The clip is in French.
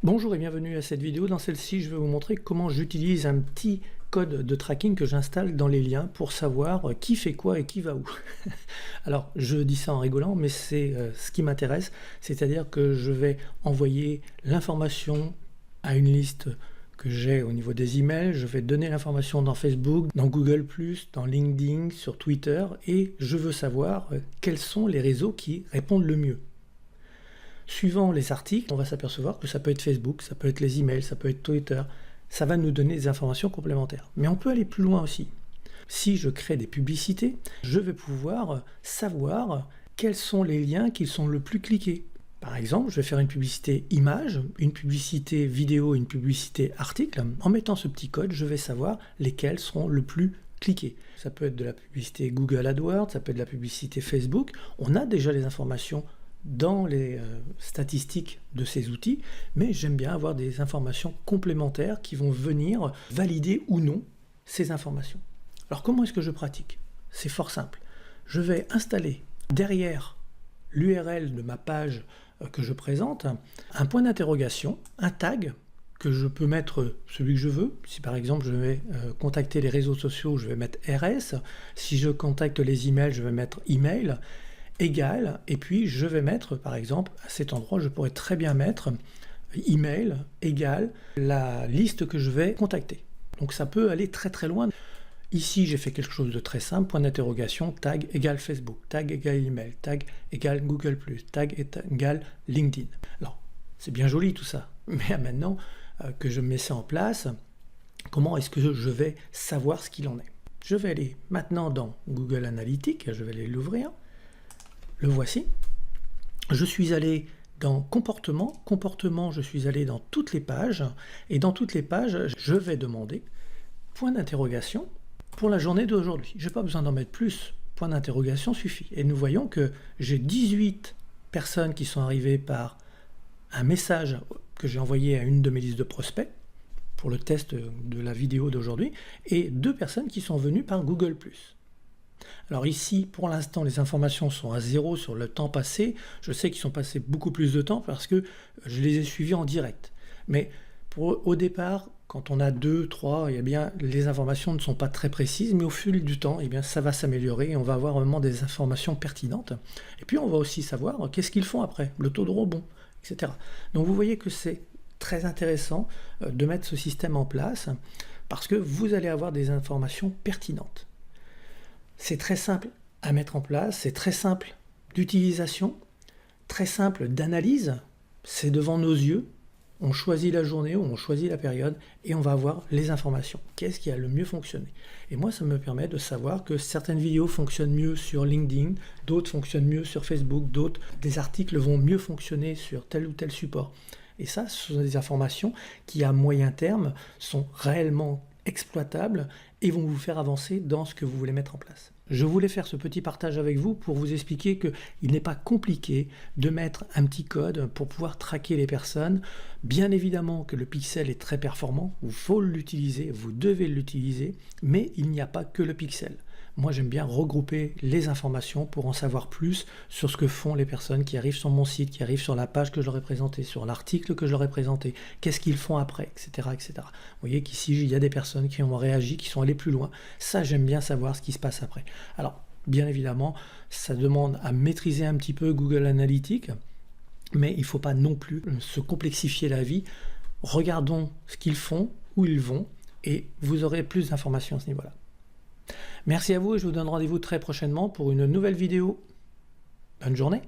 Bonjour et bienvenue à cette vidéo. Dans celle-ci, je vais vous montrer comment j'utilise un petit code de tracking que j'installe dans les liens pour savoir qui fait quoi et qui va où. Alors, je dis ça en rigolant, mais c'est ce qui m'intéresse, c'est-à-dire que je vais envoyer l'information à une liste que j'ai au niveau des emails, je vais donner l'information dans Facebook, dans Google+, dans LinkedIn, sur Twitter, et je veux savoir quels sont les réseaux qui répondent le mieux. Suivant les articles, on va s'apercevoir que ça peut être Facebook, ça peut être les emails, ça peut être Twitter. Ça va nous donner des informations complémentaires. Mais on peut aller plus loin aussi. Si je crée des publicités, je vais pouvoir savoir quels sont les liens qui sont le plus cliqués. Par exemple, je vais faire une publicité image, une publicité vidéo, une publicité article. En mettant ce petit code, je vais savoir lesquels seront le plus cliqués. Ça peut être de la publicité Google AdWords, ça peut être de la publicité Facebook. On a déjà les informations dans les statistiques de ces outils, mais j'aime bien avoir des informations complémentaires qui vont venir valider ou non ces informations. Alors comment est-ce que je pratique? C'est fort simple. Je vais installer derrière l'URL de ma page que je présente un point d'interrogation, un tag que je peux mettre celui que je veux. Si par exemple je vais contacter les réseaux sociaux, je vais mettre RS. Si je contacte les emails, je vais mettre email. Égal, et puis je vais mettre par exemple à cet endroit, je pourrais très bien mettre email égal la liste que je vais contacter. Donc ça peut aller très très loin. Ici j'ai fait quelque chose de très simple, point d'interrogation, tag égale Facebook, tag égale email, tag égale Google+, tag égale LinkedIn. Alors c'est bien joli tout ça, mais maintenant que je mets ça en place, comment est-ce que je vais savoir ce qu'il en est? Je vais aller maintenant dans Google Analytics, je vais aller l'ouvrir. Le voici. Je suis allé dans comportement. Comportement, je suis allé dans toutes les pages. Et dans toutes les pages, je vais demander point d'interrogation pour la journée d'aujourd'hui. Je n'ai pas besoin d'en mettre plus. Point d'interrogation suffit. Et nous voyons que j'ai 18 personnes qui sont arrivées par un message que j'ai envoyé à une de mes listes de prospects pour le test de la vidéo d'aujourd'hui et 2 personnes qui sont venues par Google+. Alors ici, pour l'instant, les informations sont à 0 sur le temps passé. Je sais qu'ils sont passés beaucoup plus de temps parce que je les ai suivis en direct. Mais au départ, quand on a 2, 3, eh bien, les informations ne sont pas très précises, mais au fil du temps, eh bien, ça va s'améliorer et on va avoir vraiment des informations pertinentes. Et puis on va aussi savoir qu'est-ce qu'ils font après, le taux de rebond, etc. Donc vous voyez que c'est très intéressant de mettre ce système en place parce que vous allez avoir des informations pertinentes. C'est très simple à mettre en place, c'est très simple d'utilisation, très simple d'analyse, c'est devant nos yeux, on choisit la journée ou on choisit la période et on va avoir les informations. Qu'est-ce qui a le mieux fonctionné? Et moi, ça me permet de savoir que certaines vidéos fonctionnent mieux sur LinkedIn, d'autres fonctionnent mieux sur Facebook, d'autres, des articles vont mieux fonctionner sur tel ou tel support. Et ça, ce sont des informations qui, à moyen terme, sont réellement exploitables et vont vous faire avancer dans ce que vous voulez mettre en place. Je voulais faire ce petit partage avec vous pour vous expliquer qu'il n'est pas compliqué de mettre un petit code pour pouvoir traquer les personnes. Bien évidemment que le pixel est très performant, il faut l'utiliser, vous devez l'utiliser, mais il n'y a pas que le pixel. Moi, j'aime bien regrouper les informations pour en savoir plus sur ce que font les personnes qui arrivent sur mon site, qui arrivent sur la page que je leur ai présentée, sur l'article que je leur ai présenté, qu'est-ce qu'ils font après, etc., etc. Vous voyez qu'ici, il y a des personnes qui ont réagi, qui sont allées plus loin. Ça, j'aime bien savoir ce qui se passe après. Alors, bien évidemment, ça demande à maîtriser un petit peu Google Analytics, mais il ne faut pas non plus se complexifier la vie. Regardons ce qu'ils font, où ils vont, et vous aurez plus d'informations à ce niveau-là. Merci à vous et je vous donne rendez-vous très prochainement pour une nouvelle vidéo. Bonne journée!